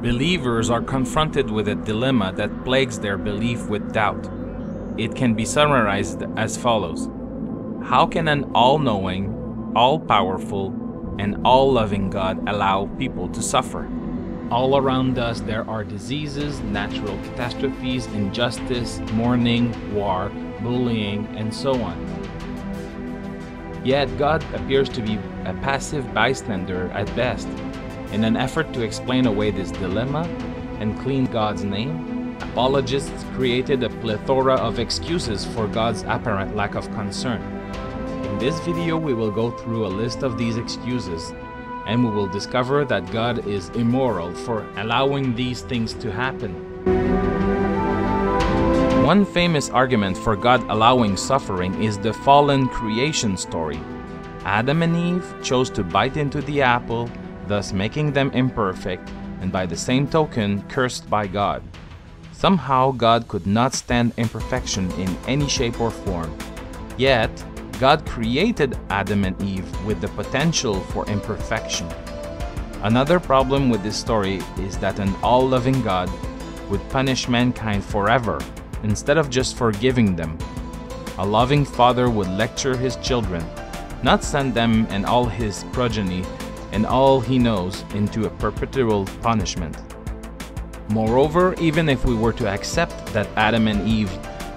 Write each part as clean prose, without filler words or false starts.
Believers are confronted with a dilemma that plagues their belief with doubt. It can be summarized as follows. How can an all-knowing, all-powerful, and all-loving God allow people to suffer? All around us there are diseases, natural catastrophes, injustice, mourning, war, bullying, and so on. Yet God appears to be a passive bystander at best. In an effort to explain away this dilemma and clean God's name, apologists created a plethora of excuses for God's apparent lack of concern. In this video, we will go through a list of these excuses, and we will discover that God is immoral for allowing these things to happen. One famous argument for God allowing suffering is the fallen creation story. Adam and Eve chose to bite into the apple, thus making them imperfect, and by the same token, cursed by God. Somehow, God could not stand imperfection in any shape or form. Yet, God created Adam and Eve with the potential for imperfection. Another problem with this story is that an all-loving God would punish mankind forever instead of just forgiving them. A loving father would lecture his children, not send them and all his progeny and all he knows into a perpetual punishment. Moreover, even if we were to accept that Adam and Eve,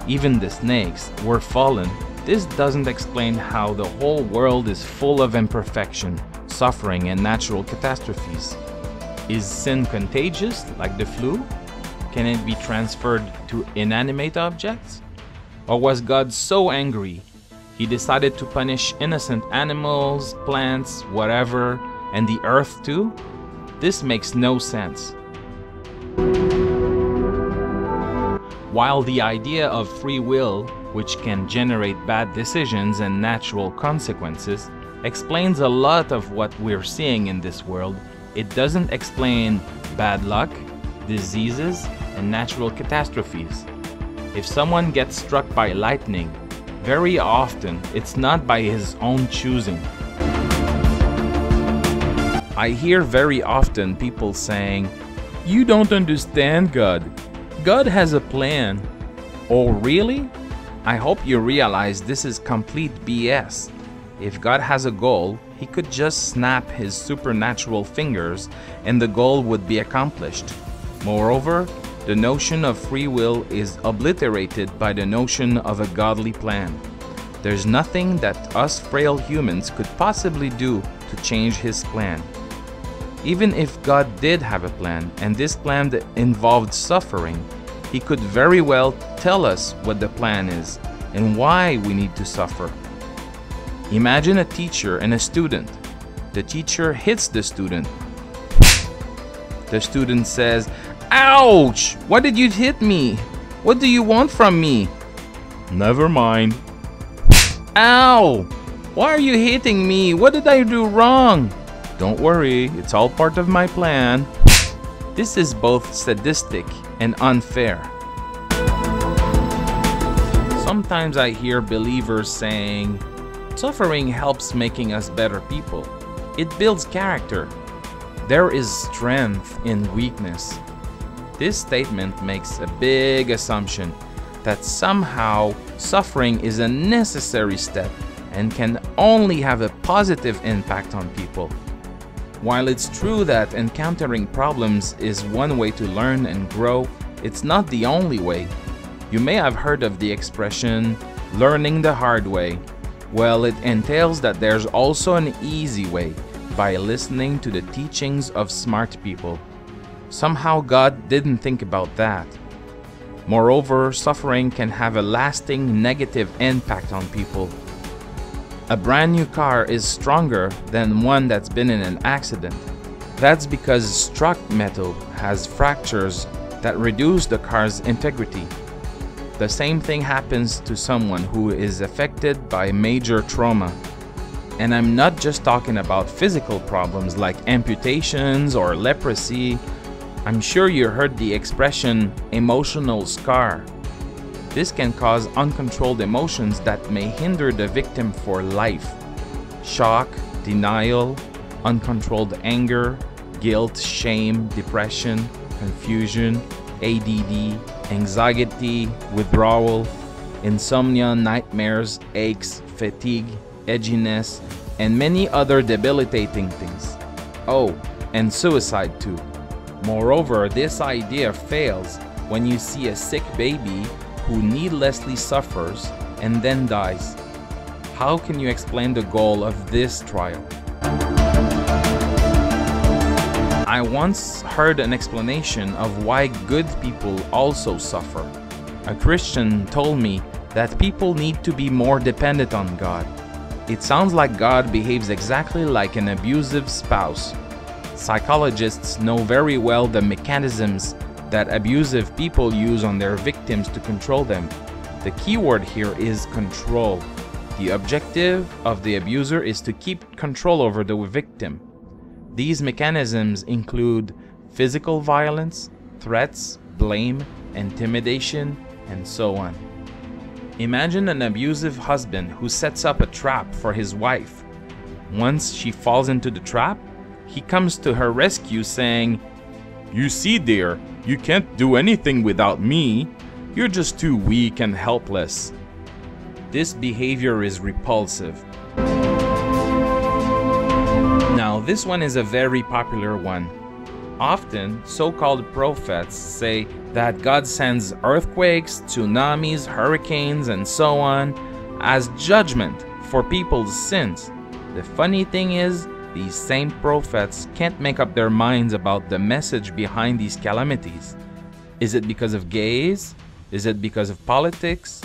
even the snakes, were fallen, this doesn't explain how the whole world is full of imperfection, suffering, and natural catastrophes. Is sin contagious, like the flu? Can it be transferred to inanimate objects? Or was God so angry, he decided to punish innocent animals, plants, whatever, and the earth too? This makes no sense. While the idea of free will, which can generate bad decisions and natural consequences, explains a lot of what we're seeing in this world, it doesn't explain bad luck, diseases, and natural catastrophes. If someone gets struck by lightning, very often it's not by his own choosing. I hear very often people saying, "You don't understand God. God has a plan." Oh, really? I hope you realize this is complete BS. If God has a goal, he could just snap his supernatural fingers and the goal would be accomplished. Moreover, the notion of free will is obliterated by the notion of a godly plan. There's nothing that us frail humans could possibly do to change his plan. Even if God did have a plan, and this plan involved suffering, he could very well tell us what the plan is and why we need to suffer. Imagine a teacher and a student. The teacher hits the student. The student says, "Ouch! Why did you hit me? What do you want from me?" "Never mind." "Ow! Why are you hitting me? What did I do wrong?" "Don't worry, it's all part of my plan." This is both sadistic and unfair. Sometimes I hear believers saying, "Suffering helps making us better people. It builds character. There is strength in weakness." This statement makes a big assumption that somehow suffering is a necessary step and can only have a positive impact on people. While it's true that encountering problems is one way to learn and grow, it's not the only way. You may have heard of the expression, "learning the hard way." Well, it entails that there's also an easy way, by listening to the teachings of smart people. Somehow God didn't think about that. Moreover, suffering can have a lasting negative impact on people. A brand new car is stronger than one that's been in an accident. That's because struck metal has fractures that reduce the car's integrity. The same thing happens to someone who is affected by major trauma. And I'm not just talking about physical problems like amputations or leprosy. I'm sure you heard the expression emotional scar. This can cause uncontrolled emotions that may hinder the victim for life. shock, denial, uncontrolled anger, guilt, shame, depression, confusion, ADD, anxiety, withdrawal, insomnia, nightmares, aches, fatigue, edginess, and many other debilitating things. Oh, and suicide too. Moreover, this idea fails when you see a sick baby who needlessly suffers and then dies. How can you explain the goal of this trial? I once heard an explanation of why good people also suffer. A Christian told me that people need to be more dependent on God. It sounds like God behaves exactly like an abusive spouse. Psychologists know very well the mechanisms that abusive people use on their victims to control them. The key word here is control. The objective of the abuser is to keep control over the victim. These mechanisms include physical violence, threats, blame, intimidation, and so on. Imagine an abusive husband who sets up a trap for his wife. Once she falls into the trap, he comes to her rescue saying, "You see, dear, you can't do anything without me. You're just too weak and helpless." This behavior is repulsive. Now, this one is a very popular one. Often, so-called prophets say that God sends earthquakes, tsunamis, hurricanes, and so on as judgment for people's sins. The funny thing is, these same prophets can't make up their minds about the message behind these calamities. Is it because of gays? Is it because of politics?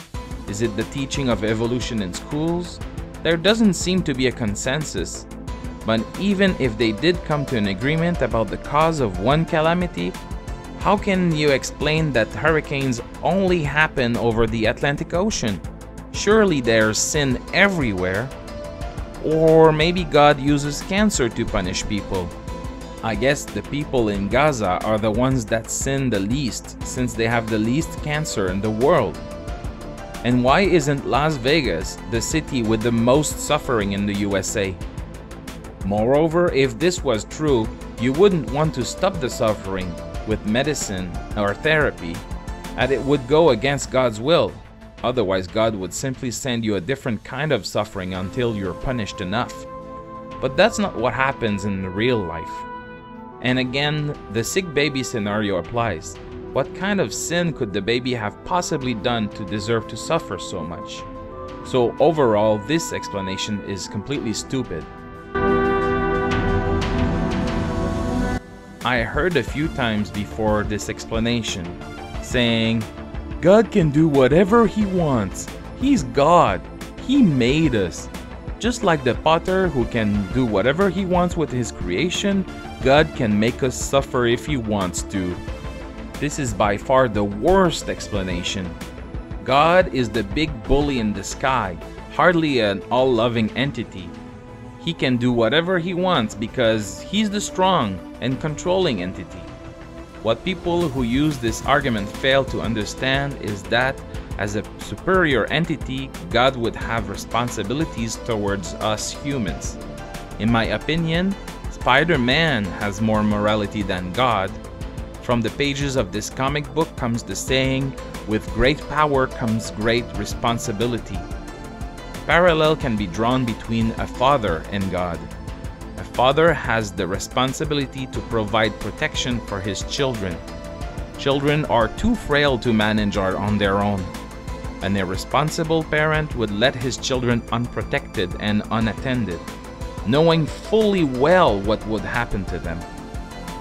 Is it the teaching of evolution in schools? There doesn't seem to be a consensus. But even if they did come to an agreement about the cause of one calamity, how can you explain that hurricanes only happen over the Atlantic Ocean? Surely there's sin everywhere. Or maybe God uses cancer to punish people. I guess the people in Gaza are the ones that sin the least, since they have the least cancer in the world. And why isn't Las Vegas the city with the most suffering in the USA? Moreover, if this was true, you wouldn't want to stop the suffering with medicine or therapy, and it would go against God's will. Otherwise, God would simply send you a different kind of suffering until you're punished enough. But that's not what happens in real life. And again, the sick baby scenario applies. What kind of sin could the baby have possibly done to deserve to suffer so much? So overall, this explanation is completely stupid. I heard a few times before this explanation saying, God can do whatever he wants. He's God. He made us. Just like the potter who can do whatever he wants with his creation, God can make us suffer if he wants to. This is by far the worst explanation. God is the big bully in the sky, hardly an all-loving entity. He can do whatever he wants because he's the strong and controlling entity. What people who use this argument fail to understand is that as a superior entity, God would have responsibilities towards us humans. In my opinion, Spider-Man has more morality than God. From the pages of this comic book comes the saying, "With great power comes great responsibility." Parallel can be drawn between a father and God. A father has the responsibility to provide protection for his children. Children are too frail to manage on their own. An irresponsible parent would let his children unprotected and unattended, knowing fully well what would happen to them.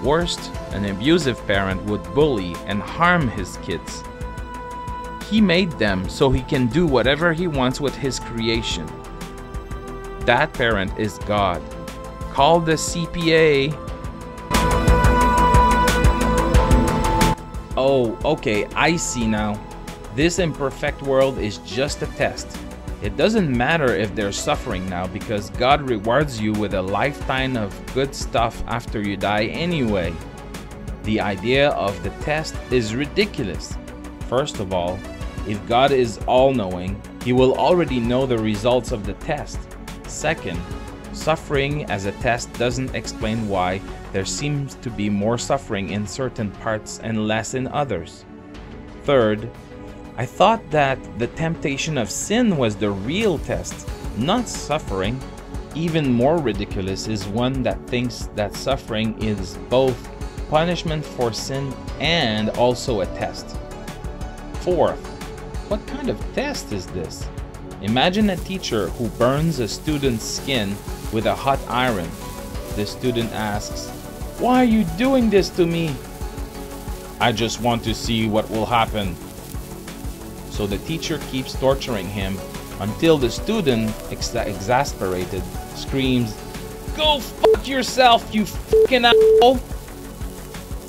Worst, an abusive parent would bully and harm his kids. He made them so he can do whatever he wants with his creation. That parent is God. Call the CPA. Oh, okay, I see now. This imperfect world is just a test. It doesn't matter if there's suffering now because God rewards you with a lifetime of good stuff after you die anyway. The idea of the test is ridiculous. First of all, if God is all-knowing, he will already know the results of the test. Second, Suffering as a test doesn't explain why there seems to be more suffering in certain parts and less in others. Third, I thought that the temptation of sin was the real test, not suffering. Even more ridiculous is one that thinks that suffering is both punishment for sin and also a test. Fourth, what kind of test is this? Imagine a teacher who burns a student's skin with a hot iron. The student asks, "Why are you doing this to me?" "I just want to see what will happen." So the teacher keeps torturing him until the student, exasperated, screams, "Go fuck yourself, you fucking asshole!"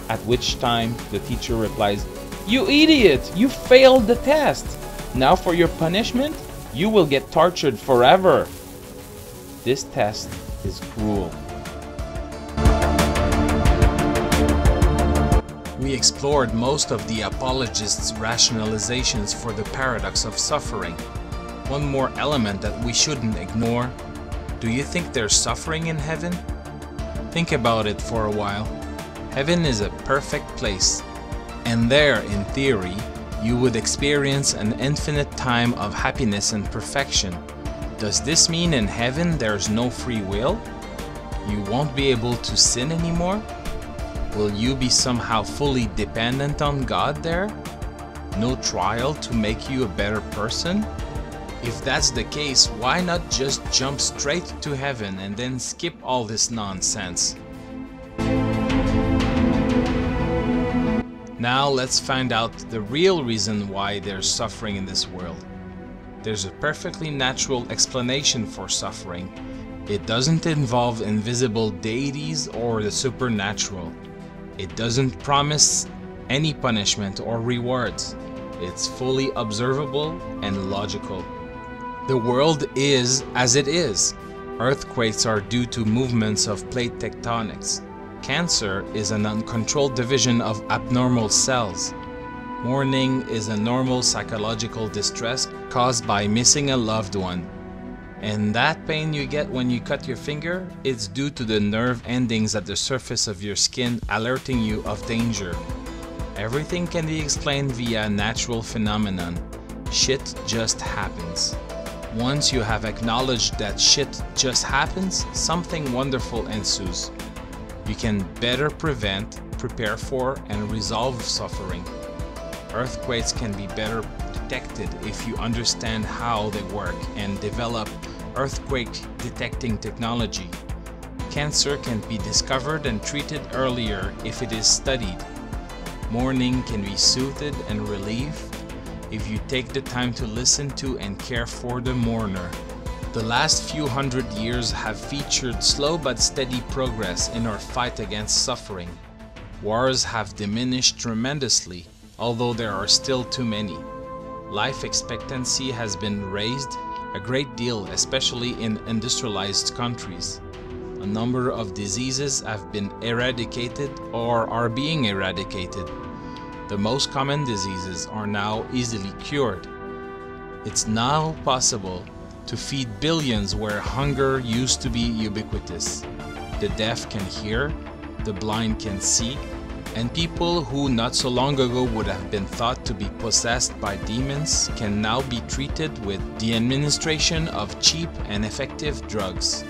At which time the teacher replies, "You idiot, you failed the test. Now for your punishment, you will get tortured forever." This test is cruel. We explored most of the apologists' rationalizations for the paradox of suffering. One more element that we shouldn't ignore. Do you think there's suffering in heaven? Think about it for a while. Heaven is a perfect place, and there, in theory, you would experience an infinite time of happiness and perfection. Does this mean in heaven there's no free will? You won't be able to sin anymore? Will you be somehow fully dependent on God there? No trial to make you a better person? If that's the case, why not just jump straight to heaven and then skip all this nonsense? Now let's find out the real reason why there's suffering in this world. There's a perfectly natural explanation for suffering. It doesn't involve invisible deities or the supernatural. It doesn't promise any punishment or rewards. It's fully observable and logical. The world is as it is. Earthquakes are due to movements of plate tectonics. Cancer is an uncontrolled division of abnormal cells. Mourning is a normal psychological distress caused by missing a loved one. And that pain you get when you cut your finger, it's due to the nerve endings at the surface of your skin alerting you of danger. Everything can be explained via natural phenomenon. Shit just happens. Once you have acknowledged that shit just happens, something wonderful ensues. You can better prevent, prepare for, and resolve suffering. Earthquakes can be better detected if you understand how they work and develop earthquake detecting technology. Cancer can be discovered and treated earlier if it is studied. Mourning can be soothed and relieved if you take the time to listen to and care for the mourner. The last few hundred years have featured slow but steady progress in our fight against suffering. Wars have diminished tremendously, although there are still too many. Life expectancy has been raised a great deal, especially in industrialized countries. A number of diseases have been eradicated or are being eradicated. The most common diseases are now easily cured. It's now possible to feed billions where hunger used to be ubiquitous. The deaf can hear, the blind can see, and people who not so long ago would have been thought to be possessed by demons can now be treated with the administration of cheap and effective drugs.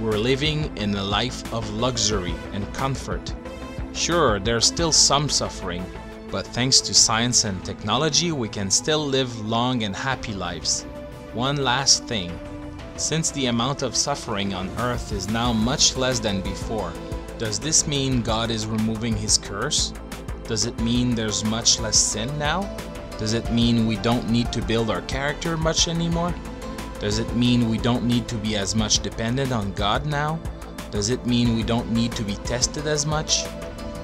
We're living in a life of luxury and comfort. Sure, there's still some suffering, but thanks to science and technology, we can still live long and happy lives. One last thing. Since the amount of suffering on Earth is now much less than before, does this mean God is removing His curse? Does it mean there's much less sin now? Does it mean we don't need to build our character much anymore? Does it mean we don't need to be as much dependent on God now? Does it mean we don't need to be tested as much?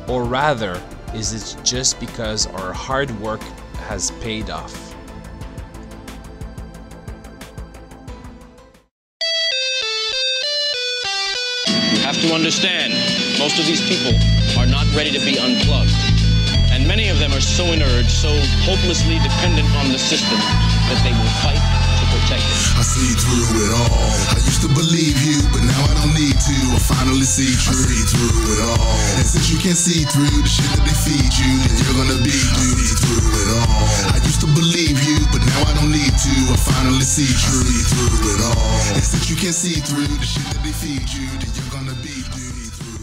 Or rather, is it just because our hard work has paid off? You have to understand, most of these people are not ready to be unplugged. And many of them are so inert, so hopelessly dependent on the system that they will fight to protect it. I see through it all. I used to believe you, but now finally see through. I see through it all. And since you can't see through the shit that they feed you, then you're gonna be duped. See through it all. I used to believe you, but now I don't need to. I finally see through. I see through it all. And since you can't see through the shit that they feed you, then you're gonna be duped.